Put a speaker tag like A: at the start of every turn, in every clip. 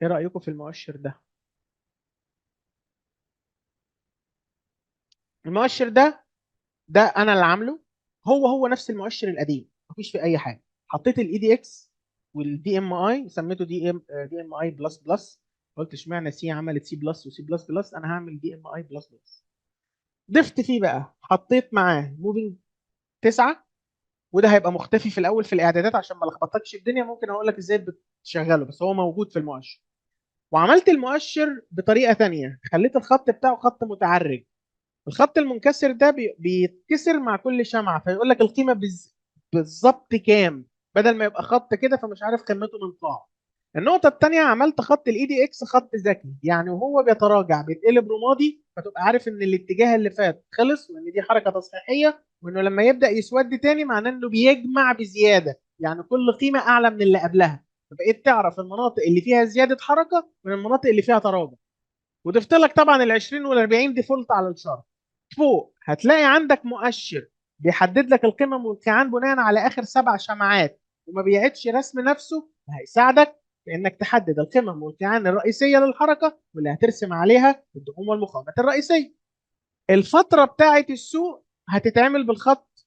A: ايه رايكم في المؤشر ده؟ المؤشر ده انا اللي عامله. هو نفس المؤشر القديم، مفيش فيه اي حاجه. حطيت الاي دي اكس والدي ام اي، سميته دي ام اي بلس بلس. قلت اشمعنى سي عملت سي بلس وسي بلس بلس، انا هعمل دي ام اي بلس بلس. ضفت فيه بقى، حطيت معاه موفينج 9، وده هيبقى مختفي في الاول في الاعدادات عشان ما لخبطكش الدنيا. ممكن اقول لك ازاي بتشغله، بس هو موجود في المؤشر. وعملت المؤشر بطريقه ثانيه، خليت الخط بتاعه خط متعرج. الخط المنكسر ده بيتكسر مع كل شمعة، فيقول لك القيمة بالظبط كام، بدل ما يبقى خط كده فمش عارف قيمته من قاع. النقطة التانية، عملت خط الاي دي اكس خط ذكي، يعني وهو بيتراجع بيتقلب رمادي، فتبقى عارف ان الاتجاه اللي فات خلص وان دي حركة تصحيحية، وانه لما يبدأ يسود تاني معناه انه بيجمع بزيادة، يعني كل قيمة اعلى من اللي قبلها. فبقيت تعرف المناطق اللي فيها زيادة حركة من المناطق اللي فيها تراجع. وضفت لك طبعا ال 20 وال 40 ديفولت على الشارت. فوق هتلاقي عندك مؤشر بيحدد لك القيمه والكيعان بناء على اخر 7 شمعات، وما بيعيدش رسم نفسه، هيساعدك في انك تحدد القمم والكيعان الرئيسيه للحركه واللي هترسم عليها الدعوم والمقاومات الرئيسيه. الفتره بتاعه السوق هتتعمل بالخط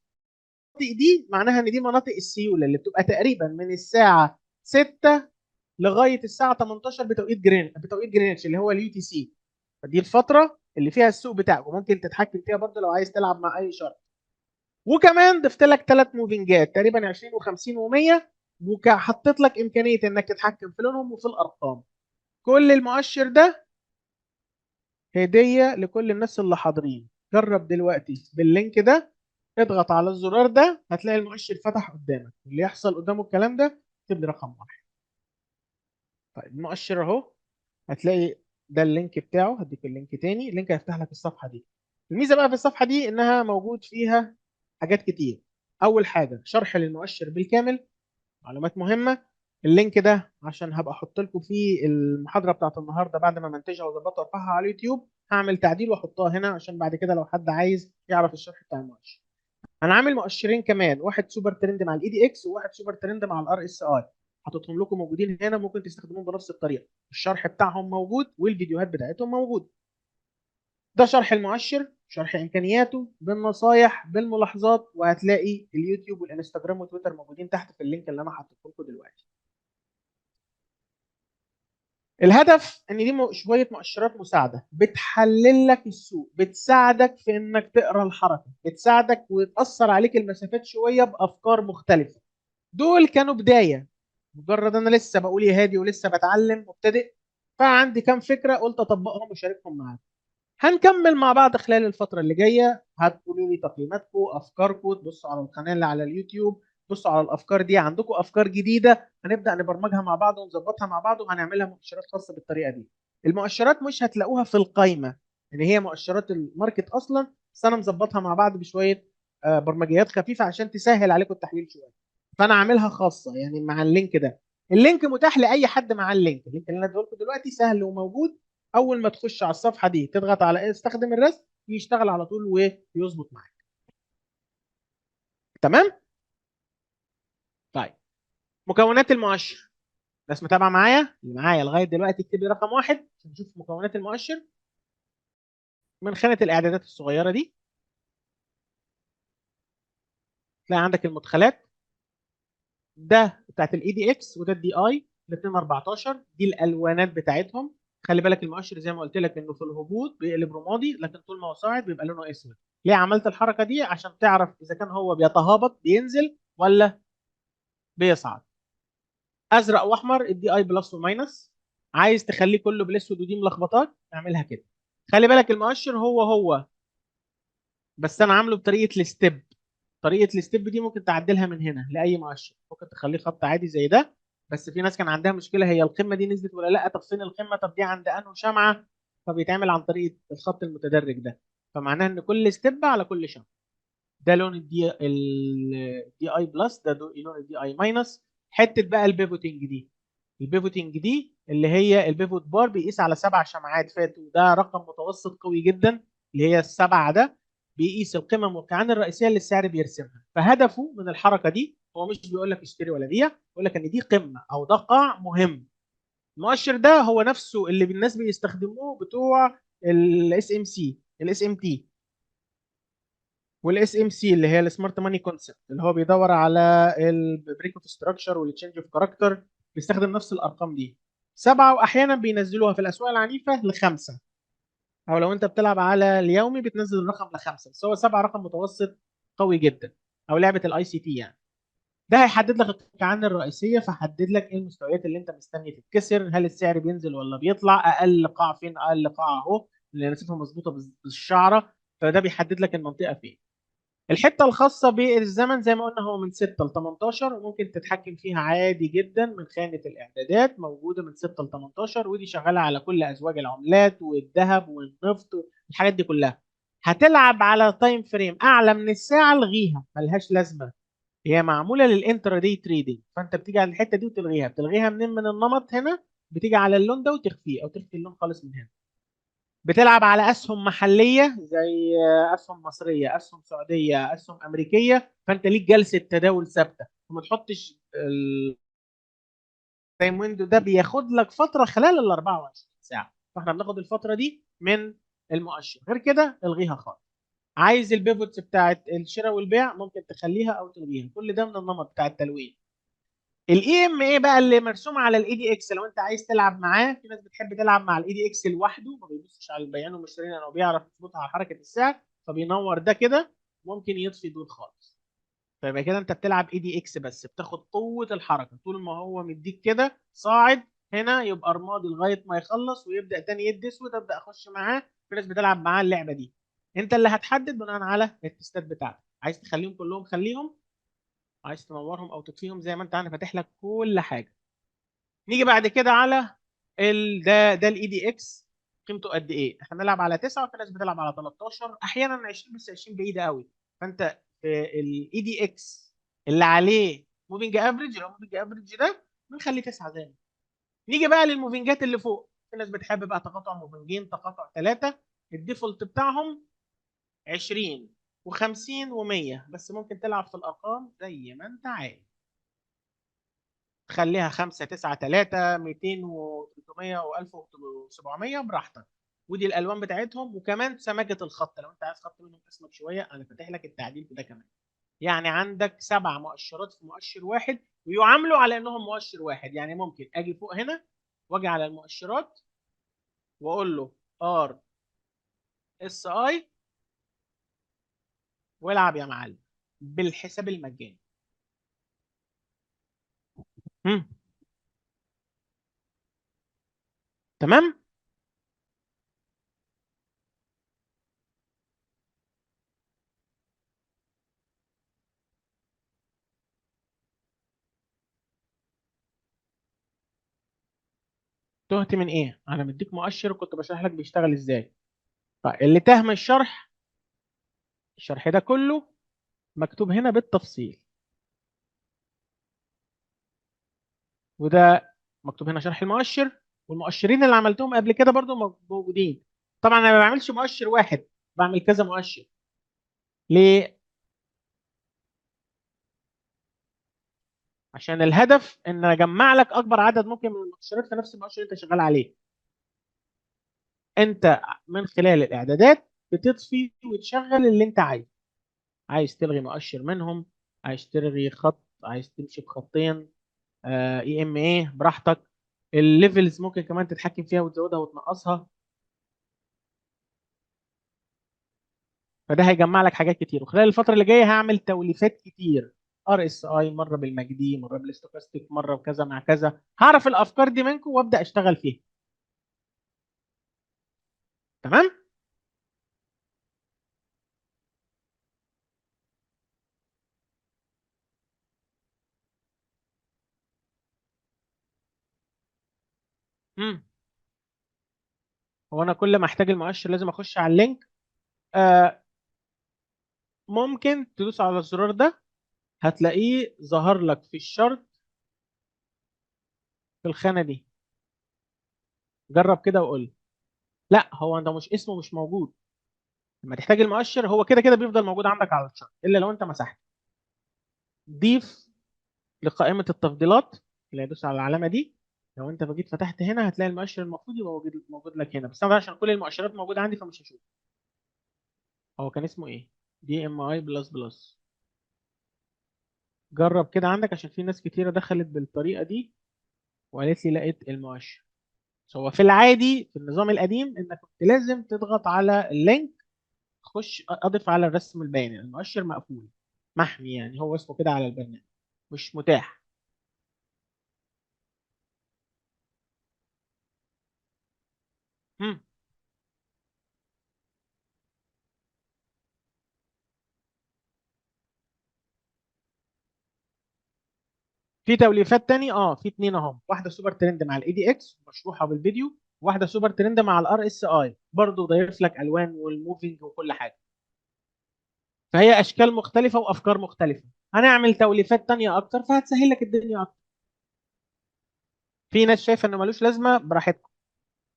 A: دي، معناها ان دي مناطق السيوله اللي بتبقى تقريبا من الساعه 6 لغايه الساعه 18 بتوقيت جرينتش اللي هو اليو تي سي. فدي الفتره اللي فيها السوق بتاعك، وممكن تتحكم فيها برضه لو عايز تلعب مع اي شرط. وكمان ضفت لك 3 موفنجات تقريبا 20 و50 و100، وحطيت لك امكانيه انك تتحكم في لونهم وفي الارقام. كل المؤشر ده هديه لكل الناس اللي حاضرين. جرب دلوقتي باللينك ده، اضغط على الزرار ده هتلاقي المؤشر فتح قدامك، اللي يحصل قدامه الكلام ده اكتب لي رقم واحد. طيب المؤشر اهو، هتلاقي ده اللينك بتاعه. هديك اللينك تاني، اللينك هيفتح لك الصفحه دي. الميزه بقى في الصفحه دي انها موجود فيها حاجات كتير. اول حاجه شرح للمؤشر بالكامل، معلومات مهمه. اللينك ده عشان هبقى احط لكم فيه المحاضره بتاعت النهارده بعد ما منتجها واظبطها وارفعها على اليوتيوب، هعمل تعديل واحطها هنا عشان بعد كده لو حد عايز يعرف الشرح بتاع المؤشر. انا عامل مؤشرين كمان، واحد سوبر ترند مع الاي دي اكس وواحد سوبر ترند مع الار اس اي. حاططهم لكم موجودين هنا، ممكن تستخدموهم بنفس الطريقه. الشرح بتاعهم موجود والفيديوهات بتاعتهم موجود. ده شرح المؤشر، شرح امكانياته بالنصايح بالملاحظات، وهتلاقي اليوتيوب والانستجرام وتويتر موجودين تحت في اللينك اللي انا حاطه لكم دلوقتي. الهدف ان دي شويه مؤشرات مساعده بتحلل لك السوق، بتساعدك في انك تقرا الحركه، بتساعدك وتاثر عليك المسافات شويه بافكار مختلفه. دول كانوا بدايه، مجرد انا لسه بقول يا هادي ولسه بتعلم مبتدئ، فعندي كام فكره قلت اطبقهم واشاركهم معاكم. هنكمل مع بعض خلال الفترة اللي جاية، هتقولوا لي تقييماتكم أفكاركم، تبصوا على القناة اللي على اليوتيوب، تبصوا على الأفكار دي، عندكم أفكار جديدة هنبدأ نبرمجها مع بعض ونظبطها مع بعض، وهنعملها مؤشرات خاصة بالطريقة دي. المؤشرات مش هتلاقوها في القايمة، إن هي مؤشرات الماركت أصلا، بس أنا مظبطها مع بعض بشوية برمجيات خفيفة عشان تسهل عليكم التحليل شوية. فأنا عاملها خاصة يعني مع اللينك ده. اللينك متاح لأي حد مع اللينك اللي أنا اديته لكم دلوقتي، سهل وموجود. اول ما تخش على الصفحه دي تضغط على ايه استخدم الرسم، يشتغل على طول ويظبط معاك. تمام. طيب مكونات المؤشر، ناس متابعه معايا اللي معايا لغايه دلوقتي اكتب لي رقم واحد عشان نشوف مكونات المؤشر. من خانه الاعدادات الصغيره دي تلاقي عندك المدخلات، ده بتاعت الاي دي اكس وده الدي اي الاثنين 14. دي الالوانات بتاعتهم. خلي بالك المؤشر زي ما قلت لك انه في الهبوط بيقلب رمادي، لكن طول ما هو صاعد بيبقى لونه اسود. ليه عملت الحركه دي؟ عشان تعرف اذا كان هو بيتهابط بينزل ولا بيصعد. ازرق واحمر الدي اي بلس وماينس. عايز تخليه كله بالاسود ودي ملخبطات اعملها كده. خلي بالك المؤشر هو بس انا عامله بطريقه الستيب. طريقه الستيب دي ممكن تعدلها من هنا لاي مؤشر، ممكن تخليه خط عادي زي ده. بس في ناس كان عندها مشكله، هي القمه دي نزلت ولا لا، طب فين القمه، طب دي عند انه شمعه. فبيتعمل عن طريق الخط المتدرج ده، فمعناه ان كل ستيب على كل شمعه. ده لون الدي اي بلس، ده لون الدي اي ماينس. حته بقى البيفوتنج دي، البيفوتنج دي اللي هي البيفوت بار بيقيس على 7 شمعات فاتوا، ده رقم متوسط قوي جدا. اللي هي السبعه ده بيقيس القمم والقاعان الرئيسيه اللي السعر بيرسمها. فهدفه من الحركه دي هو مش بيقول لك اشتري ولا بيع، بيقول لك ان دي قمه او ده قاع مهم، المؤشر ده هو نفسه اللي الناس بيستخدموه بتوع الاس ام سي، الاس ام تي والاس ام سي اللي هي السمارت ماني كونسبت، اللي هو بيدور على البريك اوف ستراكشر والتشينج اوف كاركتر، بيستخدم نفس الارقام دي 7، واحيانا بينزلوها في الاسواق العنيفه ل5، او لو انت بتلعب على اليومي بتنزل الرقم ل5، بس هو 7 رقم متوسط قوي جدا، او لعبه الاي سي تي يعني. ده هيحدد لك القاعده الرئيسيه، فحدد لك ايه المستويات اللي انت مستني تتكسر، هل السعر بينزل ولا بيطلع، اقل قاع فين، اقل قاع اهو اللي نسيتها مظبوطه بالشعره، فده بيحدد لك المنطقه فين. الحته الخاصه بالزمن زي ما قلنا هو من 6 ل 18، وممكن تتحكم فيها عادي جدا من خانه الاعدادات، موجوده من 6 ل 18، ودي شغاله على كل ازواج العملات والذهب والنفط والحاجات دي كلها. هتلعب على تايم فريم اعلى من الساعه الغيها، ملهاش لازمه، هي معموله للانترا دي تريدنج، فانت بتيجي على الحته دي وتلغيها، بتلغيها منين؟ من النمط هنا، بتيجي على اللون ده وتخفيه، او تخفي اللون خالص من هنا. بتلعب على اسهم محليه زي اسهم مصريه، اسهم سعوديه، اسهم امريكيه، فانت ليك جلسه تداول ثابته، وما تحطش التايم ويندو ده بياخد لك فتره خلال ال 24 ساعه، فاحنا بناخد الفتره دي من المؤشر، غير كده الغيها خالص. عايز البيفوتس بتاعت الشراء والبيع ممكن تخليها او تلغيها، كل ده من النمط بتاع التلوين. الاي ام اي بقى اللي مرسوم على الاي دي اكس، لو انت عايز تلعب معاه، في ناس بتحب تلعب مع الاي دي اكس لوحده، ما بيبصش على البيان والمشترين، لانه بيعرف يظبطها على حركه السعر، فبينور ده كده، ممكن يطفي دول خالص. فيبقى كده انت بتلعب اي دي اكس بس، بتاخد قوه الحركه طول ما هو مديك كده صاعد، هنا يبقى رمادي لغايه ما يخلص ويبدا تاني يدي اسود، ابدا اخش معاه. في ناس بتلعب معاه اللعبه دي. انت اللي هتحدد بناء على التستات بتاعتك، عايز تخليهم كلهم خليهم، عايز تنورهم او تطفيهم زي ما انت، انا فاتح لك كل حاجه. نيجي بعد كده على ده الاي دي اكس، قيمته قد ايه؟ احنا بنلعب على 9، وفي ناس بتلعب على 13، احيانا 20، بس 20 بعيده قوي. فانت في الاي دي اكس اللي عليه موفينج افريج، لو موفينج افريج ده بنخليه 9 زي ما. نيجي بقى للموفينجات اللي فوق، في ناس بتحب بقى تقاطع موفينجين، تقاطع 3، الديفولت بتاعهم 20 و50 و100، بس ممكن تلعب في الارقام زي ما انت عايز، خليها 5 9 3 200 و300 و1700 براحتك. ودي الالوان بتاعتهم، وكمان سماكه الخط، لو انت عايز خط منهم اسمك شويه، انا فاتح لك التعديل في ده كمان. يعني عندك 7 مؤشرات في مؤشر واحد، ويعاملوا على انهم مؤشر واحد. يعني ممكن اجي فوق هنا واجي على المؤشرات واقول له ار اس اي، والعب يا معلم بالحساب المجاني. هم. تمام. تهت من ايه؟ انا مديك مؤشر وكنت بشرح لك بيشتغل ازاي. فاللي تاه من الشرح، الشرح ده كله مكتوب هنا بالتفصيل، وده مكتوب هنا شرح المؤشر، والمؤشرين اللي عملتهم قبل كده برضو موجودين. طبعا انا ما بعملش مؤشر واحد، بعمل كذا مؤشر. ليه؟ عشان الهدف ان اجمع لك اكبر عدد ممكن من المؤشرات في نفس المؤشر اللي انت شغال عليه. انت من خلال الاعدادات بتطفي وتشغل اللي انت عايزه، عايز تلغي مؤشر منهم، عايز تلغي خط، عايز تمشي بخطين، اي ام ايه براحتك. الليفلز ممكن كمان تتحكم فيها وتزودها وتنقصها، فده هيجمع لك حاجات كتير. وخلال الفتره اللي جايه هعمل توليفات كتير، ار اس اي مره بالمجدي، مره بالاستوكاستيك، مره بكذا مع كذا، هعرف الافكار دي منكم وابدا اشتغل فيها. تمام. امم هو انا كل ما احتاج المؤشر لازم اخش على اللينك؟ آه ممكن تدوس على الزرار ده، هتلاقيه ظهر لك في الشرط في الخانه دي. جرب كده وقول لي. لا، هو ده مش اسمه مش موجود. لما تحتاج المؤشر هو كده كده بيفضل موجود عندك على الشرط، الا لو انت مسحته. ضيف لقائمه التفضيلات، اللي هيدوس على العلامه دي، لو انت جيت فتحت هنا هتلاقي المؤشر المفروض يبقى موجود لك هنا، بس انا عشان كل المؤشرات موجوده عندي فمش هشوف. هو كان اسمه ايه؟ دي ام اي بلس بلس. جرب كده عندك، عشان في ناس كتيره دخلت بالطريقه دي وقالت لي لقيت المؤشر. بس هو في العادي في النظام القديم انك كنت لازم تضغط على اللينك، تخش اضف على الرسم البياني. المؤشر مقفول محمي يعني، هو اسمه كده على البرنامج، مش متاح. مم. في توليفات تاني، في اتنين اهم، واحده سوبر ترند مع الاي دي اكس مشروحه بالفيديو، واحده سوبر ترند مع الار اس اي برضه ضايف لك الوان والموفينج وكل حاجه. فهي اشكال مختلفه وافكار مختلفه. هنعمل توليفات تانية اكتر فهتسهل لك الدنيا اكتر. في ناس شايفه انه ملوش لازمه، براحتكم.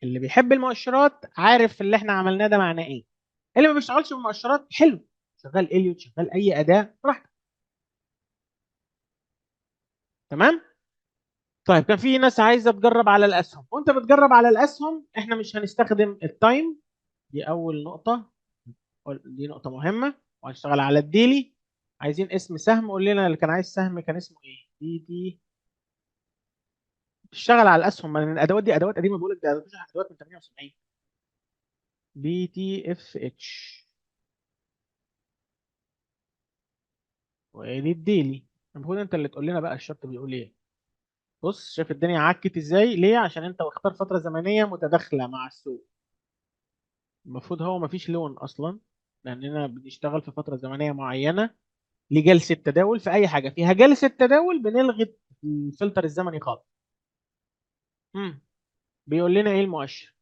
A: اللي بيحب المؤشرات عارف اللي احنا عملناه ده معناه ايه. اللي ما بيشتغلش بالمؤشرات حلو، شغال اليوت، شغال اي اداه، براحتك. تمام. طيب كان في ناس عايزه تجرب على الاسهم، وانت بتجرب على الاسهم احنا مش هنستخدم التايم. دي اول نقطه، دي نقطه مهمه. وهنشتغل على الديلي. عايزين اسم سهم، قول لنا اللي كان عايز سهم كان اسمه ايه. دي تشتغل على الاسهم، من الادوات دي ادوات قديمه، بقول لك دي ادوات من 78. بي تي اف اتش. ودي الديلي. المفروض انت اللي تقول لنا بقى الشرط بيقول ايه. بص شايف الدنيا عكت ازاي؟ ليه؟ عشان انت واختار فتره زمنيه متداخله مع السوق. المفروض هو مفيش لون اصلا، لاننا بنشتغل في فتره زمنيه معينه لجلسه تداول. في اي حاجه فيها جلسه تداول بنلغي الفلتر الزمني خالص. بيقول لنا ايه المؤشر.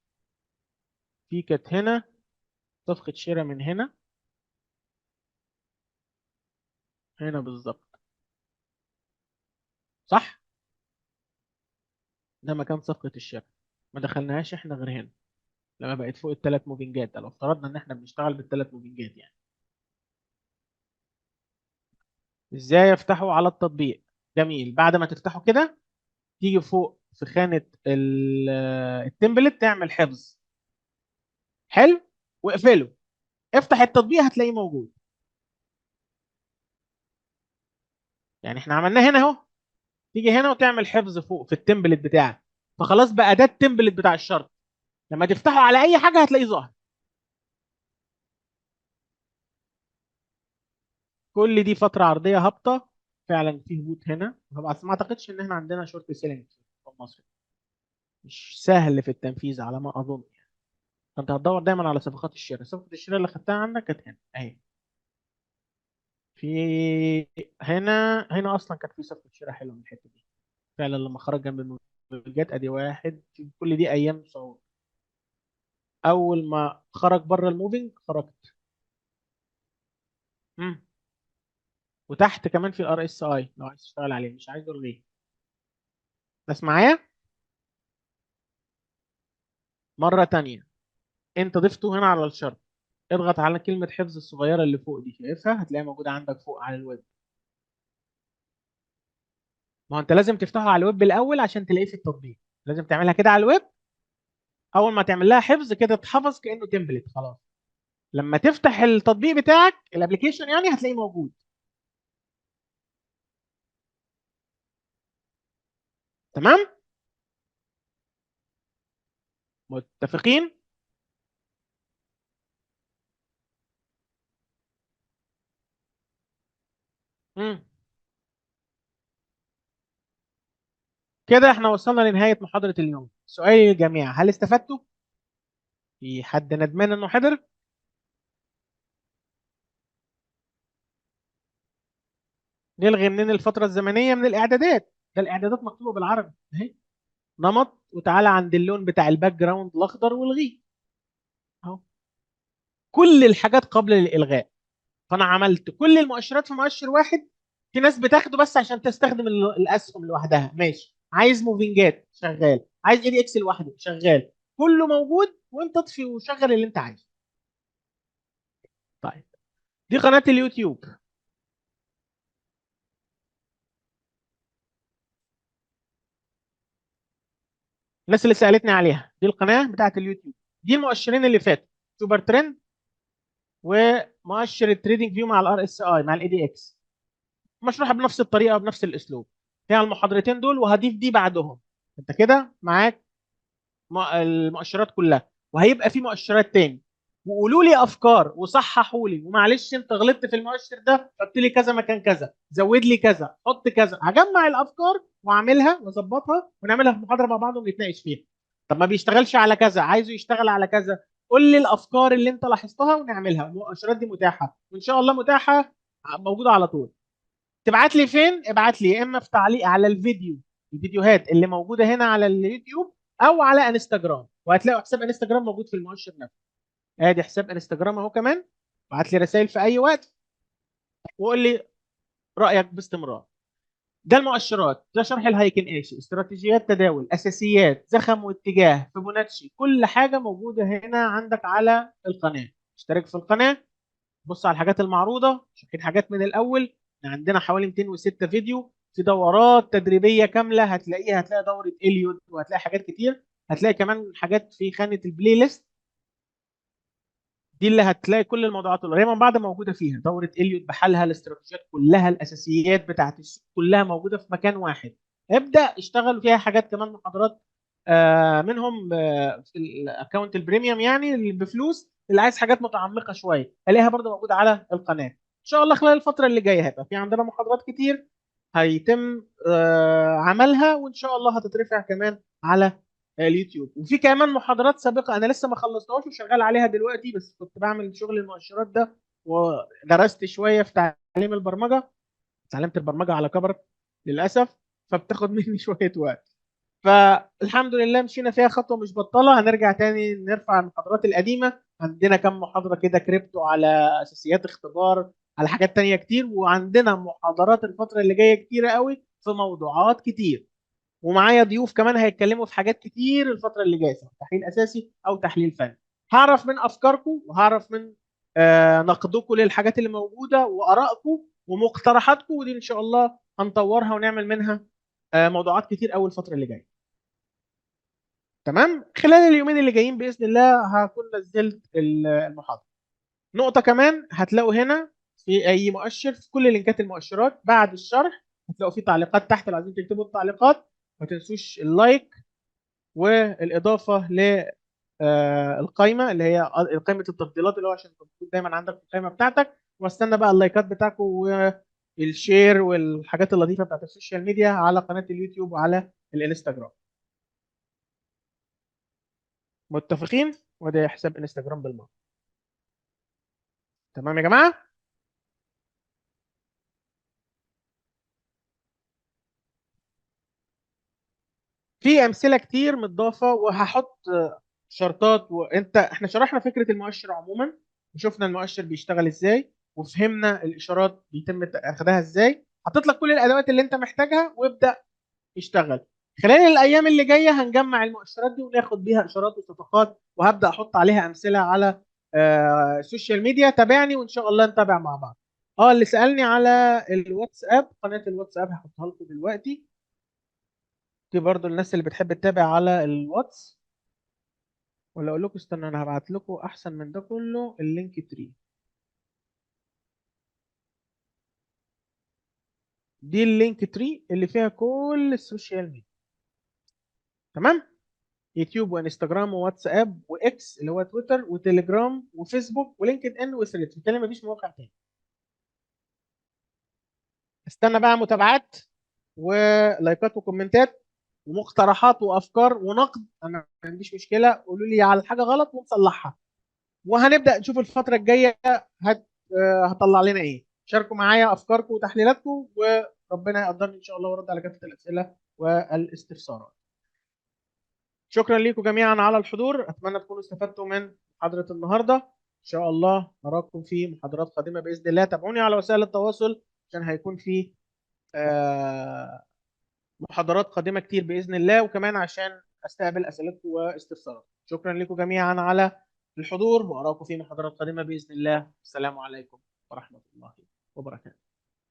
A: في كانت هنا صفقه شراء من هنا، هنا بالظبط، صح. ده مكان صفقه الشراء، ما دخلناهاش احنا غير هنا لما بقت فوق الثلاث موفنجات. ده لو افترضنا ان احنا بنشتغل بالثلاث موفنجات يعني. ازاي افتحه على التطبيق؟ جميل. بعد ما تفتحه كده تيجي فوق في خانة التمبلت تعمل حفظ. حلو. واقفله. افتح التطبيق هتلاقيه موجود. يعني احنا عملناه هنا اهو. تيجي هنا وتعمل حفظ فوق في التمبلت بتاعك. فخلاص بقى ده التمبلت بتاع الشرط. لما تفتحه على اي حاجة هتلاقيه ظاهر. كل دي فترة عرضية هابطة. فعلا في هبوط هنا بس ما اعتقدش ان احنا عندنا شورت سيلينج في مصر. مش سهل في التنفيذ على ما اظن يعني. فانت هتدور دايما على صفقات الشراء. صفقة الشراء اللي خدتها عندك كانت هنا اهي. في هنا اصلا كانت في صفقة شراء حلوه من الحتة دي. فعلا لما خرج جنب الموفنجات ادي واحد في كل دي ايام صعود. اول ما خرج بره الموفنج خرجت. مم. وتحت كمان في الار اس اي لو عايز تشتغل عليه، مش عايز الغيه. بس معايا مره تانية. انت ضفته هنا على الشرط. اضغط على كلمه حفظ الصغيره اللي فوق دي، شايفها؟ هتلاقيها موجوده عندك فوق على الويب. ما هو انت لازم تفتحه على الويب الاول عشان تلاقيه في التطبيق. لازم تعملها كده على الويب. اول ما تعمل لها حفظ كده اتحفظ كانه تمبلت خلاص. لما تفتح التطبيق بتاعك الابلكيشن يعني هتلاقيه موجود. تمام. متفقين. مم. كده احنا وصلنا لنهاية محاضرة اليوم. سؤال للجميع، هل استفدتوا؟ في حد ندمان انه حضر؟ نلغي منين الفترة الزمنية؟ من الاعدادات. ده الاعدادات مكتوبة بالعربي اهي. نمط، وتعالى عند اللون بتاع الباك جراوند الاخضر والغيه اهو. كل الحاجات قبل الالغاء. فانا عملت كل المؤشرات في مؤشر واحد. في ناس بتاخده بس عشان تستخدم الاسهم لوحدها، ماشي. عايز موفينجات شغال، عايز اي دي اكس لوحده شغال. كله موجود، وانت اطفي وشغل اللي انت عايزه. طيب. دي قناة اليوتيوب. الناس اللي سالتني عليها دي القناه بتاعت اليوتيوب. دي المؤشرين اللي فاتوا: سوبر ترند، ومؤشر التريدنج فيو مع الار اس اي مع الاي دي اكس، مشروحه بنفس الطريقه وبنفس الاسلوب. فيها المحاضرتين دول وهضيف دي بعدهم. انت كده معاك المؤشرات كلها، وهيبقى في مؤشرات تاني. وقولوا لي افكار وصححوا لي، ومعلش انت غلطت في المؤشر ده، حط لي كذا مكان كذا، زود لي كذا، حط كذا. هجمع الافكار واعملها واظبطها ونعملها في محاضره مع بعض ونتناقش فيها. طب ما بيشتغلش على كذا، عايزه يشتغل على كذا، قول لي الافكار اللي انت لاحظتها ونعملها. المؤشرات دي متاحه، وان شاء الله متاحه موجوده على طول. تبعت لي فين؟ ابعت لي يا اما في تعليق على الفيديو، الفيديوهات اللي موجوده هنا على اليوتيوب، او على انستجرام، وهتلاقوا حساب انستجرام موجود في المؤشر نفسه. ادي حساب انستجرام اهو كمان. ابعت لي رسائل في اي وقت وقول لي رايك باستمرار. ده المؤشرات، ده شرح الهيكل ايشي، استراتيجيات تداول، اساسيات، زخم واتجاه، فيبوناتشي، كل حاجه موجوده هنا عندك على القناه. اشترك في القناه، بص على الحاجات المعروضه، شوفين حاجات من الاول. عندنا حوالي 206 فيديو في دورات تدريبيه كامله هتلاقيها. هتلاقي دوره اليود، وهتلاقي حاجات كتير. هتلاقي كمان حاجات في خانه البلاي ليست، دي اللي هتلاقي كل الموضوعات اللي من بعض موجوده فيها. دوره اليود بحالها، الاستراتيجيات كلها، الاساسيات بتاعت السوق كلها موجوده في مكان واحد. ابدا اشتغل فيها حاجات كمان، محاضرات منهم في الاكونت البريميوم، يعني اللي بفلوس. اللي عايز حاجات متعمقه شويه الاقيها برضه موجوده على القناه. ان شاء الله خلال الفتره اللي جايه هيبقى في عندنا محاضرات كتير هيتم عملها، وان شاء الله هتترفع كمان على اليوتيوب. وفي كمان محاضرات سابقه انا لسه ما خلصتهاش وشغال عليها دلوقتي، بس كنت بعمل شغل المؤشرات ده ودرست شويه في تعليم البرمجه. اتعلمت البرمجه على كبر للاسف، فبتاخد مني شويه وقت. فالحمد لله مشينا فيها خطوه مش بطاله. هنرجع تاني نرفع المحاضرات القديمه. عندنا كم محاضره كده كريبتو، على اساسيات اختبار، على حاجات تانية كتير. وعندنا محاضرات الفتره اللي جايه كتيره قوي في موضوعات كتير. ومعايا ضيوف كمان هيتكلموا في حاجات كتير الفتره اللي جايه، سواء تحليل اساسي او تحليل فني. هعرف من افكاركم، وهعرف من نقدكم للحاجات اللي موجوده، وارائكم ومقترحاتكم، ودي ان شاء الله هنطورها ونعمل منها موضوعات كتير قوي الفتره اللي جايه. تمام. خلال اليومين اللي جايين باذن الله هكون نزلت المحاضره. نقطه كمان، هتلاقوا هنا في اي مؤشر، في كل لينكات المؤشرات بعد الشرح هتلاقوا في تعليقات تحت لو عايزين تكتبوا التعليقات. ما تنسوش اللايك والاضافه للقائمه اللي هي قائمه التفضيلات، اللي هو عشان تكون دايما عندك في القائمه بتاعتك. واستنى بقى اللايكات بتاعكم والشير والحاجات اللطيفه بتاعت السوشيال ميديا على قناه اليوتيوب وعلى الانستجرام. متفقين؟ وده حساب انستجرام بالمره. تمام يا جماعه. في امثله كتير متضافه، وهحط شرطات. احنا شرحنا فكره المؤشر عموما، وشفنا المؤشر بيشتغل ازاي، وفهمنا الاشارات بيتم اخدها ازاي. حطيت لك كل الادوات اللي انت محتاجها، وابدا اشتغل. خلال الايام اللي جايه هنجمع المؤشرات دي وناخد بيها اشارات وصفقات، وهبدا احط عليها امثله على السوشيال ميديا. تابعني وان شاء الله نتابع مع بعض. اللي سالني على الواتساب، قناه الواتساب هحطها لكم دلوقتي. دي برضو الناس اللي بتحب تتابع على الواتس. ولا اقول لكم استنى، انا هبعت لكم احسن من ده كله اللينك تري. دي اللينك تري اللي فيها كل السوشيال ميديا. تمام. يوتيوب وانستجرام وواتساب واكس اللي هو تويتر وتليجرام وفيسبوك ولينكد ان وثريدز. بالتالي مفيش موقع تاني. استنى بقى متابعات ولايكات وكومنتات ومقترحات وافكار ونقد. انا ما عنديش مشكله، قولوا لي على حاجه غلط ونصلحها. وهنبدا نشوف الفتره الجايه هطلع لنا ايه. شاركوا معايا افكاركم وتحليلاتكم، وربنا يقدرني ان شاء الله ويرد على كافه الاسئله والاستفسارات. شكرا لكم جميعا على الحضور. اتمنى تكونوا استفدتوا من محاضره النهارده. ان شاء الله نراكم في محاضرات قادمه باذن الله. تابعوني على وسائل التواصل عشان هيكون في آه، محاضرات قادمه كتير باذن الله، وكمان عشان استقبل اسئلتكم واستفساراتكم. شكرا لكم جميعا على الحضور، واراكم في محاضرات قادمه باذن الله. السلام عليكم ورحمه الله وبركاته.